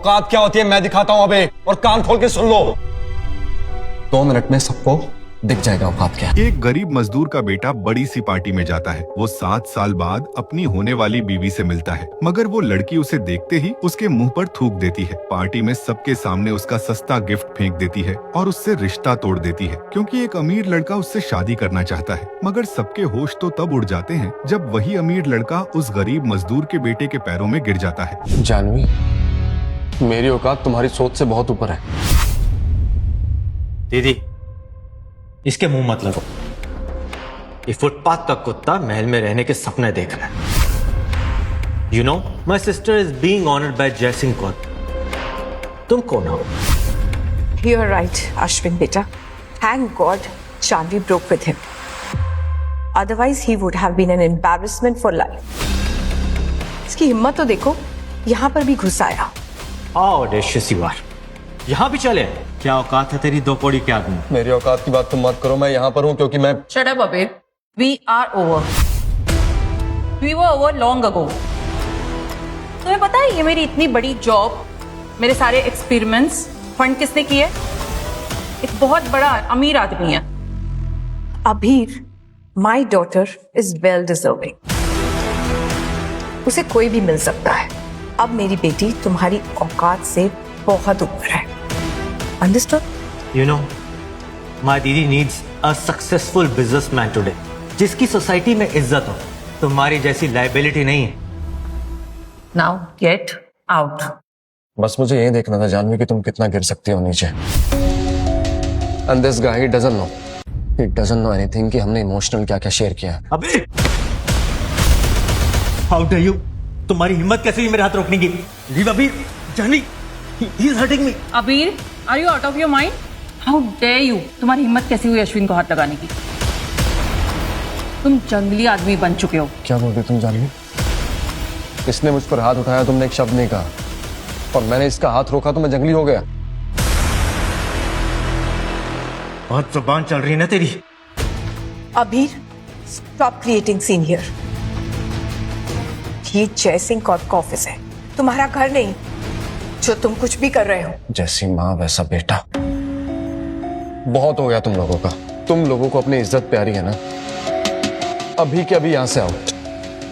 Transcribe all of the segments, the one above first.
औकात क्या होती है मैं दिखाता हूं अबे, और कान खोल के सुन लो। 2 मिनट में सबको दिख जाएगा औकात क्या। एक गरीब मजदूर का बेटा बड़ी सी पार्टी में जाता है। वो 7 साल बाद अपनी होने वाली बीवी से मिलता है, मगर वो लड़की उसे देखते ही उसके मुंह पर थूक देती है। पार्टी में सबके सामने उसका सस्ता गिफ्ट फेंक देती है और उससे रिश्ता तोड़ देती है, क्योंकि एक अमीर लड़का उससे शादी करना चाहता है। मगर सबके होश तो तब उड़ जाते हैं जब वही अमीर लड़का उस गरीब मजदूर के बेटे के पैरों में गिर जाता है। जानवी, मेरी औकात तुम्हारी सोच से बहुत ऊपर है। दीदी, इसके मुंह मत लगो। ये फुटपाथ का कुत्ता महल में रहने के सपने देख रहा है। You know, my sister is being honoured by Jaisingh Kaur. तुम कौन हो? You are right, Ashwin beta. Thank God, Janvi broke with him. Otherwise, he would have been an embarrassment for life. इसकी हिम्मत तो देखो, यहाँ पर भी घुस आया। How audacious you are. यहाँ भी चले? क्या औकात है तेरी 2 कौड़ी के आदमी? मेरी औकात की बात तुम मत करो, मैं यहाँ पर हूँ क्योंकि मैं। Shut up, Abir. We are over. We were over long ago. तुम्हें पता है ये मेरी इतनी बड़ी जॉब, मेरे सारे एक्सपेरिमेंट्स फंड किसने किए? एक बहुत बड़ा अमीर आदमी है। अबीर, my daughter is well deserving. उसे कोई भी मिल सकता है। अब मेरी बेटी तुम्हारी औकात से बहुत ऊपर है। Understood? You know, my दीदी needs a successful businessman today, जिसकी सोसाइटी में इज्जत हो। तुम्हारी जैसी लाइबिलिटी नहीं है। Now get out. बस मुझे ये देखना था जानवी कि तुम कितना गिर सकती हो नीचे। And this guy, he doesn't know anything कि हमने इमोशनल क्या क्या शेयर किया है। अबे! How dare you? तुम्हारी हिम्मत कैसे हुई मेरे हाथ रोकने की? लीव अबीर, Janvi, he is hurting me. अबीर, are you out of your mind? How dare you? तुम्हारी हिम्मत कैसी हुई अश्विन को हाथ लगाने की? तुम जंगली आदमी बन चुके हो। क्या बोल रही तुम जानवी? इसने मुझ पर हाथ उठाया, तुमने एक शब्द नहीं कहा, और मैंने इसका हाथ रोका तो मैं जंगली हो गया। बहुत जुबान चल रही है ना तेरी। अबीर, stop creating scene here. ये जयसिंह कौर का ऑफिस है, तुम्हारा घर नहीं, जो तुम कुछ भी कर रहे हो। जैसी माँ वैसा बेटा। बहुत हो गया तुम लोगों का। तुम लोगों को अपनी इज्जत प्यारी है ना? अभी के अभी यहाँ से आउट,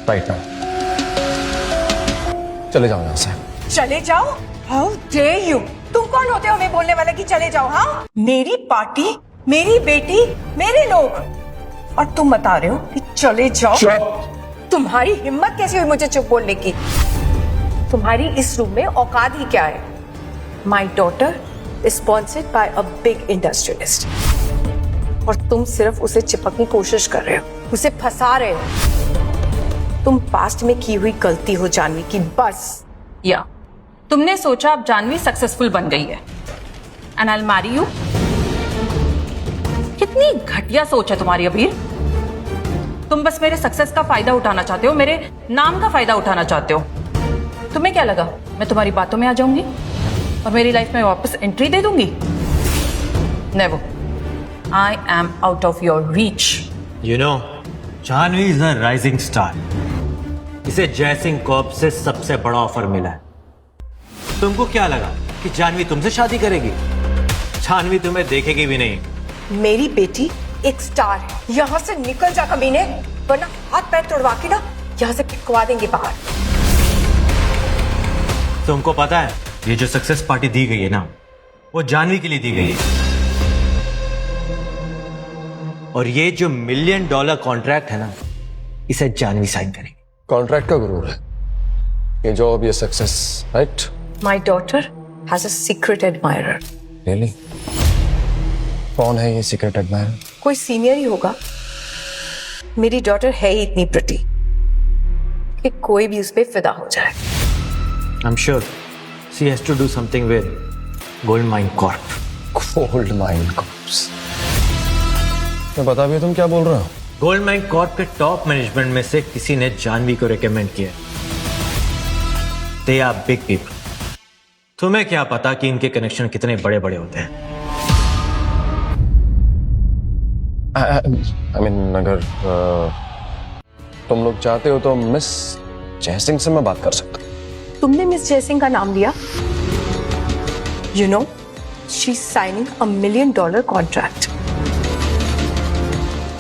राइट नाउ। चले जाओ यहाँ से। चले जाओ? How dare you? तुम कौन होते हो हमें बोलने वाले कि चले जाओ? हाँ, मेरी पार्टी, मेरी बेटी, मेरे लोग, और तुम बता रहे हो कि चले जाओ? तुम्हारी हिम्मत कैसी हुई मुझे चुप बोलने की? तुम्हारी इस रूम में औकात ही क्या है? My daughter is sponsored by a big industrialist. और तुम सिर्फ उसे चिपकने की कोशिश कर रहे हो, उसे फंसा रहे हो। तुम पास्ट में की हुई गलती हो जानवी की, बस। या तुमने सोचा अब जानवी सक्सेसफुल बन गई है एंड आई मैरी यू। कितनी घटिया सोच है तुम्हारी अबीर। तुम बस मेरे सक्सेस का फायदा उठाना चाहते हो, मेरे नाम का फायदा उठाना चाहते हो। तुम्हें क्या लगा मैं तुम्हारी बातों में आ जाऊंगी और मेरी लाइफ में वापस एंट्री दे दूंगी? Never. I am out of your reach. You know, Janvi is a rising star. इसे जयसिंह कॉर्प से सबसे बड़ा ऑफर मिला है। तुमको क्या लगा कि जानवी तुमसे शादी करेगी? जानवी तुम्हें देखेगी भी नहीं। मेरी बेटी एक स्टार है। यहाँ से निकल जा कमीने, वरना हाथ पैर तोड़वा के ना यहाँ से फेंकवा देंगे बाहर। तुमको पता है ये जो सक्सेस पार्टी दी गई है ना, वो जानवी के लिए दी गई है। और ये जो $1 मिलियन कॉन्ट्रैक्ट है ना, इसे जानवी साइन करेगी। कॉन्ट्रैक्ट का गुरूर है ये जॉब, ये success, right? My daughter has a secret admirer. Really? कौन है ये सीक्रेट एडमायरर? कोई सीनियर ही होगा। मेरी डॉटर है ही इतनी प्रिटी कि कोई भी उस पे फिदा हो जाए। I'm sure she has to do something with Goldmine Corp. Goldmine Corp. मैं बता भी तुम क्या बोल रहे हो? Goldmine Corp के टॉप मैनेजमेंट में से किसी ने जानवी को रेकमेंड किया। They are big people. तुम्हें क्या पता कि इनके कनेक्शन कितने बड़े बड़े होते हैं? I mean, अगर तुम लोग चाहते हो तो मिस जयसिंह से मैं बात कर सकता हूँ। तुमने मिस जयसिंह का नाम लिया? You know, she is signing $1 million contract.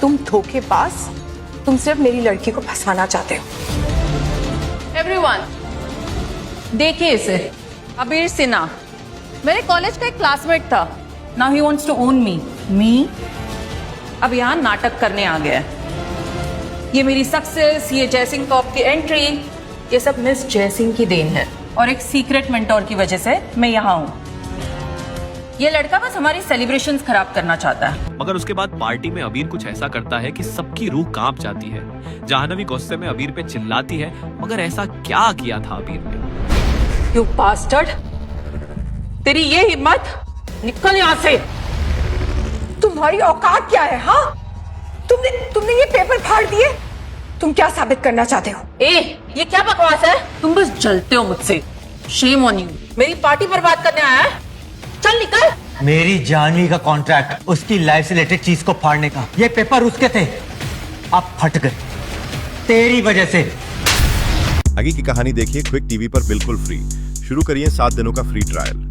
तुम धोखेबाज, तुम सिर्फ मेरी लड़की को फंसाना चाहते हो। एवरीवन, देखिए इसे, अबीर सिन्हा, मेरे कॉलेज का एक क्लासमेट था। Now he wants to own me. अब यहाँ नाटक करने आ गया है। ये मेरी सक्सेस, ये जयसिंह कॉप की एंट्री, ये सब मिस जयसिंह की देन है और एक सीक्रेट मेंटोर की वजह से मैं यहाँ हूँ। ये लड़का बस हमारी सेलिब्रेशंस खराब करना चाहता है। मगर उसके बाद पार्टी में अबीर कुछ ऐसा करता है कि सबकी रूह कांप जाती है। जाह्नवी गुस्से में अबीर पे चिल्लाती है, मगर ऐसा क्या किया था अबीर ने? यू बास्टर्ड, तेरी ये हिम्मत, निकल यहाँ से। तुम्हारी औकात क्या है? हाँ, तुमने ये पेपर फाड़ दिए। तुम क्या साबित करना चाहते हो? ये क्या बकवास है? तुम बस जलते हो मुझसे। Shame on you. मेरी पार्टी बर्बाद करने आया है? चल निकल। मेरी जाह्नवी का कॉन्ट्रैक्ट, उसकी लाइफ से रिलेटेड चीज को फाड़ने का, ये पेपर उसके थे, अब फट गए तेरी वजह से। आगे की कहानी देखिए क्विक टीवी पर बिल्कुल फ्री। शुरू करिए 7 दिनों का फ्री ट्रायल।